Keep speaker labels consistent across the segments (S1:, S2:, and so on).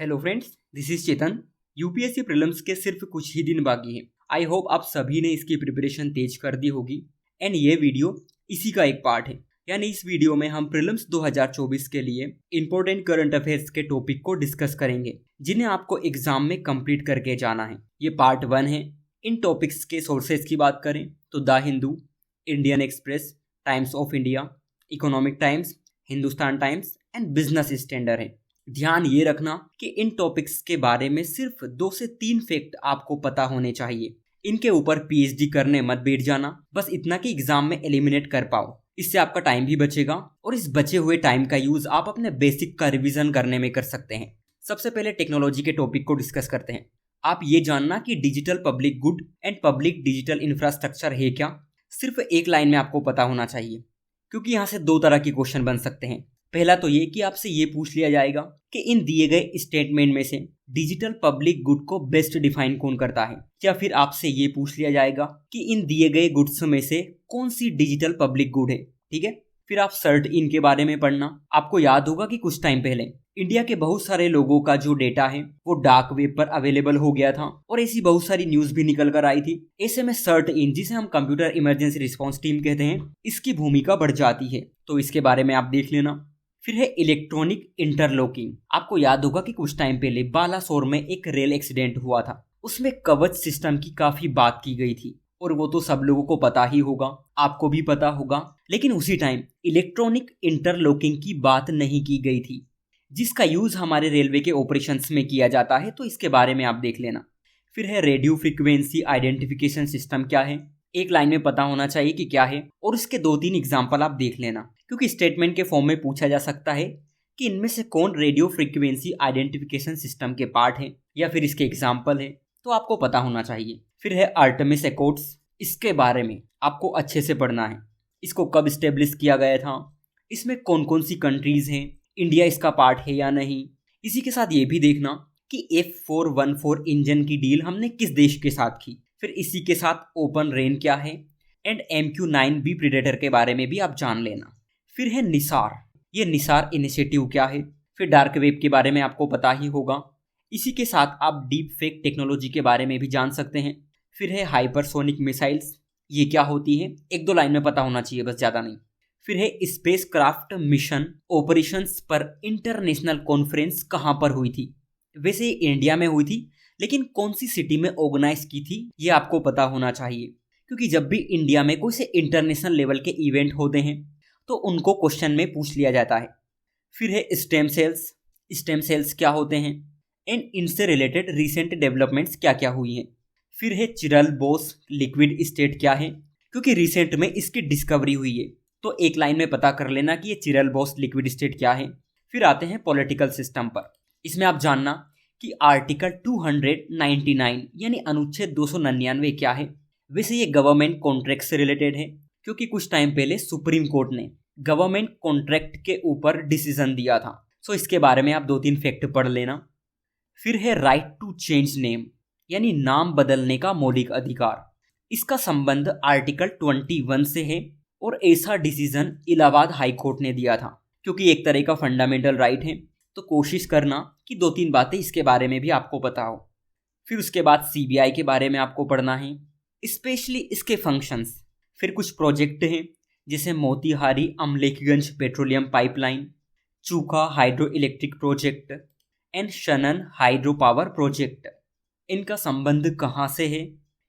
S1: Hello friends, this is Chetan. UPSC prelims के सिर्फ कुछ ही दिन बाकी हैं। आई होप आप सभी ने इसकी प्रिपरेशन तेज कर दी होगी एंड ये वीडियो इसी का एक पार्ट है। यानी इस वीडियो में हम प्रीलिम्स 2024 के लिए इंपॉर्टेंट करंट अफेयर्स के टॉपिक को डिस्कस करेंगे जिन्हें आपको एग्जाम में कंप्लीट करके जाना है। ये पार्ट 1 है। इन टॉपिक्स के सोर्सेज की बात करें तो the Hindu, Indian express, times of India, economic times, Hindustan times and business standard है। ध्यान ये रखना कि इन टॉपिक्स के बारे में सिर्फ 2 से 3 फैक्ट आपको पता होने चाहिए। इनके ऊपर पीएचडी करने मत बैठ जाना, बस इतना कि एग्जाम में एलिमिनेट कर पाओ। इससे आपका टाइम भी बचेगा और इस बचे हुए टाइम का यूज आप अपने बेसिक का रिवीजन करने में कर सकते हैं। सबसे पहले टेक्नोलॉजी के टॉपिक को डिस्कस करते हैं। आप ये जानना कि digital public good and public digital infrastructure है क्या, सिर्फ एक लाइन में आपको पता होना चाहिए, क्योंकि यहाँ से 2 तरह के क्वेश्चन बन सकते हैं। पहला तो ये कि आपसे ये पूछ लिया जाएगा कि इन दिए गए स्टेटमेंट में से डिजिटल पब्लिक गुड को बेस्ट डिफाइन कौन करता है, या फिर आपसे ये पूछ लिया जाएगा कि इन दिए गए गुड्स में से कौन सी डिजिटल पब्लिक गुड है। ठीक है, फिर आप सर्ट इन के बारे में पढ़ना। आपको याद होगा कि कुछ टाइम पहले इंडिया के बहुत सारे लोगों का जो डेटा है वो डार्क वेब पर अवेलेबल हो गया था और ऐसी बहुत सारी न्यूज भी निकल कर आई थी। ऐसे में सर्ट इन, जिसे हम कंप्यूटर इमरजेंसी रिस्पांस टीम कहते हैं, इसकी भूमिका बढ़ जाती है, तो इसके बारे में आप देख लेना। फिर है इलेक्ट्रॉनिक इंटरलॉकिंग। आपको याद होगा कि कुछ टाइम पहले बालासोर में एक रेल एक्सीडेंट हुआ था। उसमें कवच सिस्टम की काफी बात की गई थी और वो तो सब लोगों को पता ही होगा, आपको भी पता होगा। लेकिन उसी टाइम इलेक्ट्रॉनिक इंटरलॉकिंग की बात नहीं की गई थी, जिसका यूज हमारे रेलवे के ऑपरेशंस में किया जाता है, तो इसके बारे में आप देख लेना। फिर है रेडियो फ्रीक्वेंसी आइडेंटिफिकेशन सिस्टम क्या है, एक लाइन में पता होना चाहिए कि क्या है, और इसके 2-3 एग्जाम्पल आप देख लेना, क्योंकि स्टेटमेंट के फॉर्म में पूछा जा सकता है कि इनमें से कौन रेडियो फ्रीक्वेंसी आइडेंटिफिकेशन सिस्टम के पार्ट है या फिर इसके एग्जाम्पल है, तो आपको पता होना चाहिए। फिर है आर्टेमिस अकॉर्ड्स। इसके बारे में आपको अच्छे से पढ़ना है। इसको कब स्टेब्लिश किया गया था, इसमें कौन कौन सी कंट्रीज हैं, इंडिया इसका पार्ट है या नहीं। इसी के साथ ये भी देखना कि F414 इंजन की डील हमने किस देश के साथ की। फिर इसी के साथ ओपन रेन क्या है एंड MQ-9B प्रीडेटर के बारे में भी आप जान लेना। फिर है निसार। ये निसार इनिशिएटिव क्या है। फिर डार्क वेब के बारे में आपको पता ही होगा। इसी के साथ आप डीप फेक टेक्नोलॉजी के बारे में भी जान सकते हैं। फिर है हाइपरसोनिक मिसाइल्स, ये क्या होती है, 1-2 लाइन में पता होना चाहिए, बस ज़्यादा नहीं। फिर है स्पेस क्राफ्ट मिशन ऑपरेशंस पर इंटरनेशनल कॉन्फ्रेंस कहाँ पर हुई थी। वैसे इंडिया में हुई थी, लेकिन कौन सी सिटी में ऑर्गेनाइज की थी ये आपको पता होना चाहिए, क्योंकि जब भी इंडिया में कोई से इंटरनेशनल लेवल के इवेंट होते हैं तो उनको क्वेश्चन में पूछ लिया जाता है। फिर है स्टेम सेल्स। स्टेम सेल्स क्या होते हैं एंड इनसे रिलेटेड रिसेंट डेवलपमेंट्स क्या क्या हुई हैं। फिर है चिरल बोस लिक्विड स्टेट क्या है, क्योंकि रिसेंट में इसकी डिस्कवरी हुई है, तो एक लाइन में पता कर लेना कि ये चिरल बोस लिक्विड स्टेट क्या है। फिर आते हैं पॉलिटिकल सिस्टम पर। इसमें आप जानना कि आर्टिकल 299 यानी अनुच्छेद 299 क्या है। वैसे ये गवर्नमेंट कॉन्ट्रैक्ट से रिलेटेड है, क्योंकि कुछ टाइम पहले सुप्रीम कोर्ट ने गवर्नमेंट कॉन्ट्रैक्ट के ऊपर डिसीजन दिया था, सो इसके बारे में आप 2-3 फैक्ट पढ़ लेना। फिर है राइट टू चेंज नेम, यानी नाम बदलने का मौलिक अधिकार। इसका संबंध आर्टिकल 21 से है और ऐसा डिसीजन इलाहाबाद हाई कोर्ट ने दिया था, क्योंकि एक तरह का फंडामेंटल राइट है, तो कोशिश करना कि 2-3 बातें इसके बारे में भी आपको पता हो। फिर उसके बाद CBI के बारे में आपको पढ़ना है, स्पेशली इसके फंक्शंस। फिर कुछ प्रोजेक्ट हैं जैसे मोतीहारी अमलेखगंज पेट्रोलियम पाइपलाइन, चूका hydro electric project and Shanan hydro power project. इनका संबंध कहाँ से है,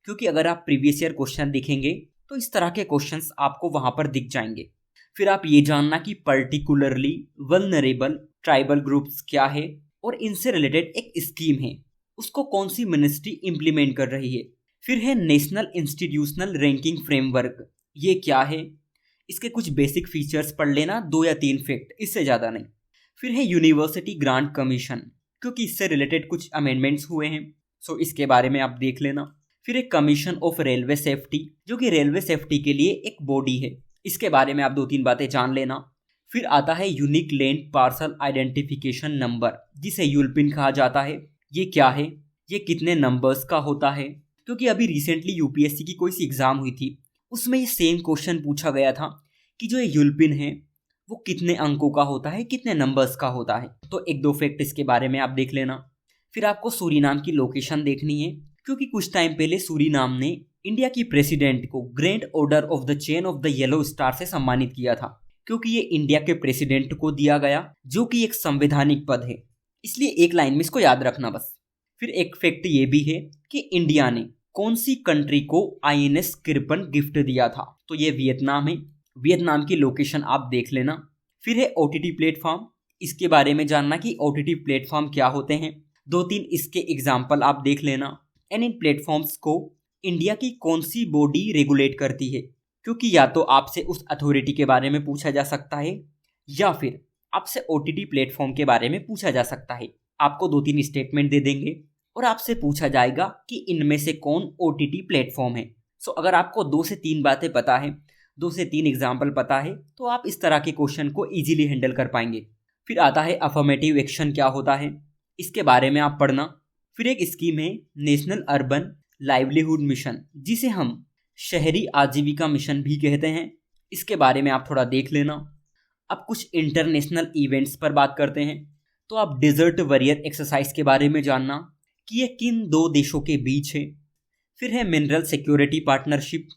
S1: क्योंकि अगर आप प्रीवियस ईयर क्वेश्चन देखेंगे तो इस तरह के क्वेश्चंस आपको वहाँ पर दिख जाएंगे। फिर आप ये जानना कि पर्टिकुलरली वल्नरेबल ट्राइबल ग्रुप्स क्या है और इनसे रिलेटेड एक स्कीम है, उसको कौन सी मिनिस्ट्री इंप्लीमेंट कर रही है। फिर है नेशनल इंस्टीट्यूशनल रैंकिंग फ्रेमवर्क, ये क्या है, इसके कुछ बेसिक फीचर्स पढ़ लेना, 2 या 3 फैक्ट, इससे ज़्यादा नहीं। फिर है यूनिवर्सिटी ग्रांट कमीशन, क्योंकि इससे रिलेटेड कुछ अमेंडमेंट्स हुए हैं, सो इसके बारे में आप देख लेना। फिर एक कमीशन ऑफ रेलवे सेफ्टी, जो कि रेलवे सेफ्टी के लिए एक बॉडी है, इसके बारे में आप 2-3 बातें जान लेना। फिर आता है unique land parcel identification number, जिसे यूलपिन कहा जाता है। ये क्या है, ये कितने नंबर्स का होता है, क्योंकि अभी रिसेंटली यूपीएससी की कोई सी एग्जाम हुई थी, उसमें ये सेम क्वेश्चन पूछा गया था कि जो ये यूलपिन है वो कितने अंकों का होता है, कितने नंबर्स का होता है। तो एक दो फैक्ट इसके बारे में आप देख लेना। फिर आपको सूरीनाम की लोकेशन देखनी है, क्योंकि कुछ टाइम पहले सूरीनाम ने इंडिया की प्रेसिडेंट को grand order of the chain of the yellow star से सम्मानित किया था, क्योंकि ये इंडिया के प्रेसिडेंट को दिया गया, जो कि एक संवैधानिक पद है। इसलिए एक लाइन में इसको याद रखना बस। फिर एक फैक्ट ये भी है कि इंडिया ने कौन सी कंट्री को INS क्रिपन गिफ्ट दिया था, तो ये वियतनाम है। वियतनाम की लोकेशन आप देख लेना। फिर है OTT प्लेटफॉर्म। इसके बारे में जानना कि OTT प्लेटफॉर्म क्या होते हैं, 2-3 इसके एग्जाम्पल आप देख लेना। एंड इन प्लेटफॉर्म्स को इंडिया की कौन सी बॉडी रेगुलेट करती है, क्योंकि या तो आपसे उस अथॉरिटी के बारे में पूछा जा सकता है या फिर आपसे OTT प्लेटफॉर्म के बारे में पूछा जा सकता है। आपको 2-3 स्टेटमेंट दे देंगे और आपसे पूछा जाएगा कि इनमें से कौन OTT प्लेटफॉर्म है। सो अगर आपको 2 से 3 बातें पता है, 2 से 3 एग्जाम्पल पता है, तो आप इस तरह के क्वेश्चन को इजीली हैंडल कर पाएंगे। फिर आता है अफर्मेटिव एक्शन क्या होता है, इसके बारे में आप पढ़ना। फिर एक स्कीम है नेशनल अर्बन लाइवलीहुड मिशन, जिसे हम शहरी आजीविका मिशन भी कहते हैं। इसके बारे में आप थोड़ा देख लेना। अब कुछ इंटरनेशनल इवेंट्स पर बात करते हैं। तो आप डेजर्ट वॉरियर एक्सरसाइज के बारे में जानना कि ये किन 2 देशों के बीच है। फिर है मिनरल सिक्योरिटी पार्टनरशिप,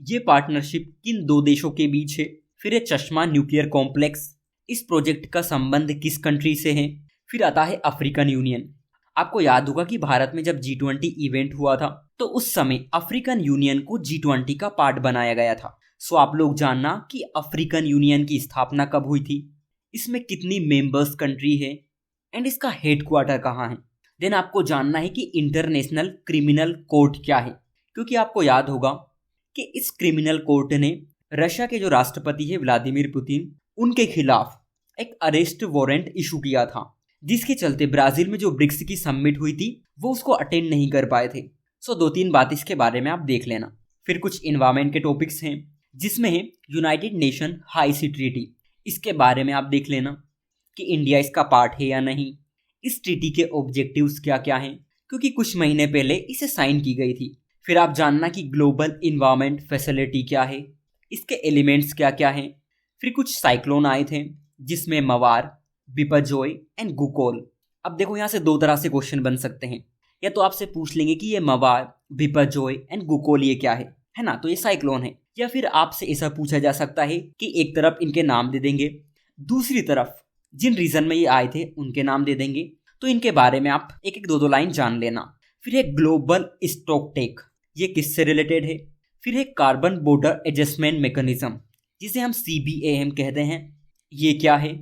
S1: ये पार्टनरशिप किन 2 देशों के बीच है। फिर है चश्मा न्यूक्लियर कॉम्प्लेक्स, इस प्रोजेक्ट का संबंध किस कंट्री से है। फिर आता है अफ्रीकन यूनियन। आपको याद होगा कि भारत में जब G20 इवेंट हुआ था, तो उस समय अफ्रीकन यूनियन को G20 का पार्ट बनाया गया था। सो आप लोग जानना कि अफ्रीकन यूनियन की स्थापना कब हुई थी, इसमें कितनी मेंबर्स कंट्री है एंड इसका हेडक्वार्टर कहाँ है। देन आपको जानना है कि इंटरनेशनल क्रिमिनल कोर्ट क्या है, क्योंकि आपको याद होगा कि इस क्रिमिनल कोर्ट ने रशिया के जो राष्ट्रपति है व्लादिमीर पुतिन, उनके खिलाफ एक अरेस्ट वारंट इशू किया था, जिसके चलते ब्राजील में जो ब्रिक्स की समिट हुई थी वो उसको अटेंड नहीं कर पाए थे। सो 2-3 बात इसके बारे में आप देख लेना। फिर कुछ इन्वायरमेंट के टॉपिक्स हैं, जिसमें है यूनाइटेड नेशन हाई सी ट्रीटी। इसके बारे में आप देख लेना कि इंडिया इसका पार्ट है या नहीं, इस ट्रीटी के ऑब्जेक्टिव्स क्या क्या हैं, क्योंकि कुछ महीने पहले इसे साइन की गई थी। फिर आप जानना कि ग्लोबल इन्वायरमेंट फैसिलिटी क्या है, इसके एलिमेंट्स क्या क्या हैं। फिर कुछ साइक्लोन आए थे, जिसमें मवार, बिपरजॉय एंड गुकोल। अब देखो यहाँ से 2 तरह से क्वेश्चन बन सकते हैं। या तो आपसे पूछ लेंगे कि ये मवार, बिपरजॉय एंड गुकोल ये क्या है ना, तो ये साइक्लोन है। या फिर आपसे ऐसा पूछा जा सकता है कि एक तरफ इनके नाम दे देंगे, दूसरी तरफ जिन रीजन में ये आए थे उनके नाम दे देंगे। तो इनके बारे में आप 1-2 लाइन जान लेना। फिर है ग्लोबल स्टॉक टेक, ये किससे रिलेटेड है। फिर है कार्बन बॉर्डर एडजस्टमेंट मैकेनिज्म, जिसे हम CBAM कहते हैं, ये क्या है,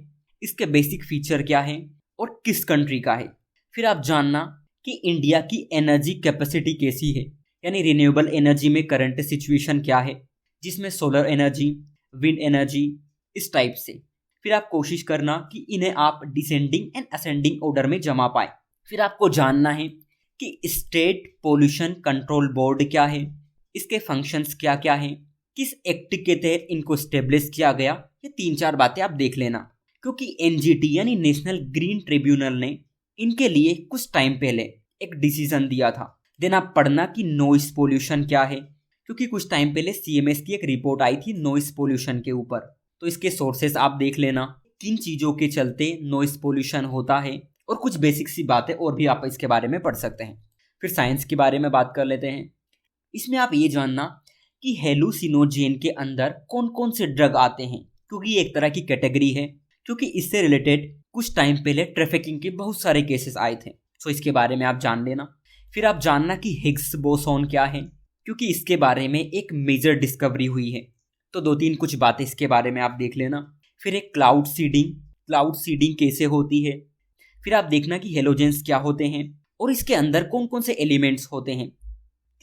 S1: इसके बेसिक फीचर क्या है और किस कंट्री का है। फिर आप जानना कि इंडिया की एनर्जी कैपेसिटी कैसी है, यानी रिन्यूएबल एनर्जी में करंट सिचुएशन क्या है, जिसमें सोलर एनर्जी, विंड एनर्जी, इस टाइप से। फिर आप कोशिश करना कि इन्हें आप डिसेंडिंग एंड असेंडिंग ऑर्डर में जमा पाए। फिर आपको जानना है कि स्टेट पोल्यूशन कंट्रोल बोर्ड क्या है, इसके फंक्शंस क्या क्या हैं, किस एक्ट के तहत इनको स्टेब्लिश किया गया। ये 3-4 बातें आप देख लेना, क्योंकि NGT यानी नेशनल ग्रीन ट्रिब्यूनल ने इनके लिए कुछ टाइम पहले एक डिसीजन दिया था। देन आप पढ़ना कि नॉइस पोल्यूशन क्या है, क्योंकि कुछ टाइम पहले CMS की एक रिपोर्ट आई थी नॉइस पोल्यूशन के ऊपर, तो इसके सोर्सेस आप देख लेना, किन चीज़ों के चलते नॉइस पोल्यूशन होता है, और कुछ बेसिक सी बातें और भी आप इसके बारे में पढ़ सकते हैं। फिर साइंस के बारे में बात कर लेते हैं। इसमें आप ये जानना कि हेलुसिनोजेन के अंदर कौन कौन से ड्रग आते हैं, क्योंकि ये एक तरह की कैटेगरी है, क्योंकि इससे रिलेटेड कुछ टाइम पहले ट्रैफिकिंग के बहुत सारे केसेस आए थे। सो इसके बारे में आप जान लेना। फिर आप जानना कि हिग्स बोसॉन क्या है, क्योंकि इसके बारे में एक मेजर डिस्कवरी हुई है। तो 2-3 कुछ बातें इसके बारे में आप देख लेना। फिर एक क्लाउड सीडिंग कैसे होती है। फिर आप देखना कि हेलोजेंस क्या होते हैं और इसके अंदर कौन कौन से एलिमेंट्स होते हैं,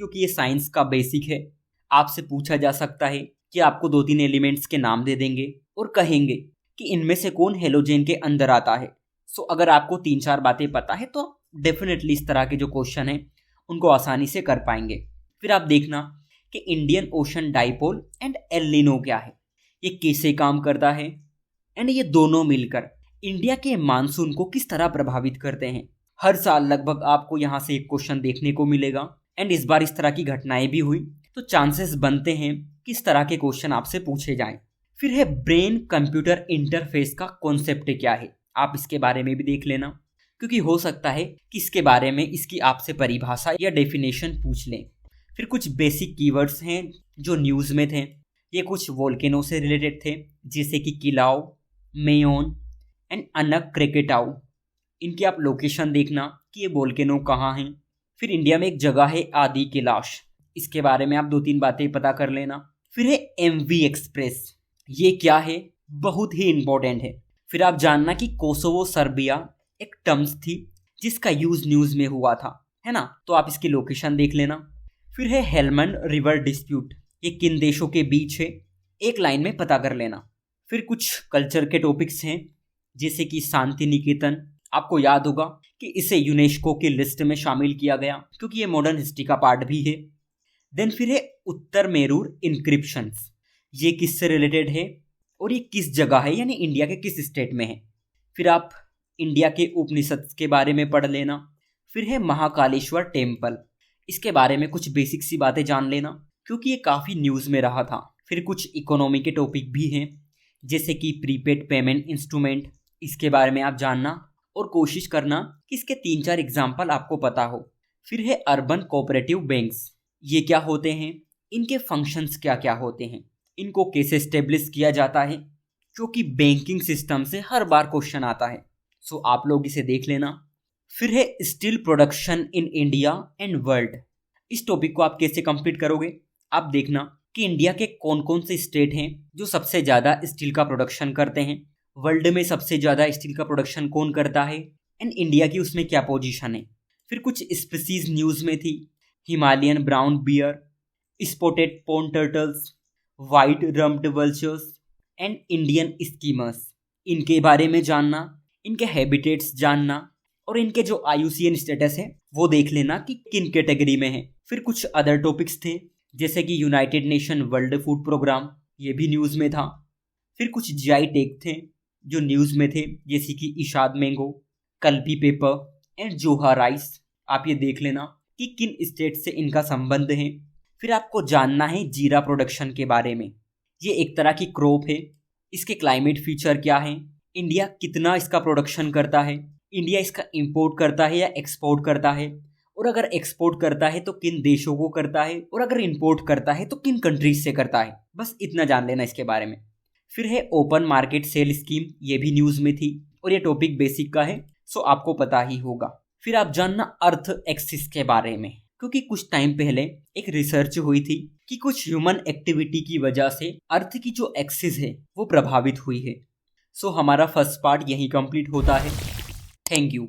S1: क्योंकि ये साइंस का बेसिक है। आपसे पूछा जा सकता है कि आपको 2-3 एलिमेंट्स के नाम दे देंगे और कहेंगे कि इनमें से कौन हेलोजेन के अंदर आता है। सो अगर आपको 3-4 बातें पता है तो डेफिनेटली इस तरह के जो क्वेश्चन हैं उनको आसानी से कर पाएंगे। फिर आप देखना कि Indian ocean dipole and El Nino क्या है, ये कैसे काम करता है, एंड ये दोनों मिलकर इंडिया के मानसून को किस तरह प्रभावित करते हैं। हर साल लगभग आपको यहाँ से एक क्वेश्चन देखने को मिलेगा, एंड इस बार इस तरह की घटनाएं भी हुई, तो चांसेस बनते हैं कि इस तरह के क्वेश्चन आपसे पूछे जाएं। फिर है ब्रेन कंप्यूटर इंटरफेस का कॉन्सेप्ट क्या है, आप इसके बारे में भी देख लेना, क्योंकि हो सकता है कि इसके बारे में इसकी आपसे परिभाषा या डेफिनेशन पूछ लें। फिर कुछ बेसिक कीवर्ड्स हैं जो न्यूज़ में थे, ये कुछ वोल्केनो से रिलेटेड थे, जैसे कि किलाउ, मेयोन एंड अनक क्रेकेटाउ। इनकी आप लोकेशन देखना कि ये वोल्केनो कहाँ हैं। फिर इंडिया में एक जगह है आदि कैलाश, इसके बारे में आप 2-3 बातें पता कर लेना। फिर है एमवी एक्सप्रेस, ये क्या है, बहुत ही इंपॉर्टेंट है। फिर आप जानना कि कोसोवो सर्बिया एक टर्म्स थी जिसका यूज न्यूज में हुआ था, है ना, तो आप इसकी लोकेशन देख लेना। फिर है हेलमंड रिवर डिस्प्यूट, ये किन देशों के बीच है, एक लाइन में पता कर लेना। फिर कुछ कल्चर के टॉपिक्स हैं, जैसे कि शांति निकेतन, आपको याद होगा कि इसे यूनेस्को की लिस्ट में शामिल किया गया क्योंकि ये मॉडर्न हिस्ट्री का पार्ट भी है। देन फिर है उत्तर मेरूर इंक्रिप्शंस, ये किससे रिलेटेड है और ये किस जगह है, यानी इंडिया के किस स्टेट में है। फिर आप इंडिया के उपनिषद के बारे में पढ़ लेना। फिर है महाकालेश्वर टेम्पल, इसके बारे में कुछ बेसिक सी बातें जान लेना क्योंकि ये काफ़ी न्यूज़ में रहा था। फिर कुछ इकोनॉमी के टॉपिक भी हैं, जैसे कि प्रीपेड पेमेंट इंस्ट्रूमेंट, इसके बारे में आप जानना और कोशिश करना कि इसके 3-4 एग्जाम्पल आपको पता हो। फिर है अर्बन कोऑपरेटिव बैंक्स, ये क्या होते हैं, इनके फंक्शंस क्या क्या होते हैं, इनको कैसे स्टेब्लिश किया जाता है, जो कि बैंकिंग सिस्टम से हर बार क्वेश्चन आता है, सो आप लोग इसे देख लेना। फिर है steel production in India and world, इस टॉपिक को आप कैसे कंप्लीट करोगे, आप देखना कि इंडिया के कौन कौन से स्टेट हैं जो सबसे ज़्यादा स्टील का प्रोडक्शन करते हैं, वर्ल्ड में सबसे ज़्यादा स्टील का प्रोडक्शन कौन करता है, एंड इंडिया की उसमें क्या पोजीशन है। फिर कुछ स्पीसीज न्यूज़ में थी, Himalayan brown bear, spotted pond turtles, white rumped vultures and Indian skimmers, इनके बारे में जानना, इनके हैबिटेट्स जानना और इनके जो IUCN स्टेटस है वो देख लेना कि किन कैटेगरी में है। फिर कुछ अदर टॉपिक्स थे, जैसे कि United Nation World Food Programme, ये भी न्यूज़ में था। फिर कुछ GI टैग थे जो न्यूज़ में थे, जैसे कि इशाद मैंगो, कल्पी पेपर एंड जोहा राइस, आप ये देख लेना कि किन स्टेट से इनका संबंध है। फिर आपको जानना है जीरा प्रोडक्शन के बारे में, ये एक तरह की क्रॉप है, इसके क्लाइमेट फीचर क्या है, इंडिया कितना इसका प्रोडक्शन करता है, इंडिया इसका इंपोर्ट करता है या एक्सपोर्ट करता है, और अगर एक्सपोर्ट करता है तो किन देशों को करता है, और अगर इंपोर्ट करता है तो किन कंट्रीज से करता है, बस इतना जान लेना इसके बारे में। फिर है ओपन मार्केट सेल स्कीम, ये भी न्यूज़ में थी और ये टॉपिक बेसिक का है, सो आपको पता ही होगा। फिर आप जानना अर्थ एक्सिस के बारे में, क्योंकि कुछ टाइम पहले एक रिसर्च हुई थी कि कुछ ह्यूमन एक्टिविटी की वजह से अर्थ की जो एक्सिस है वो प्रभावित हुई है। सो हमारा फर्स्ट पार्ट यहीं कंप्लीट होता है। Thank you.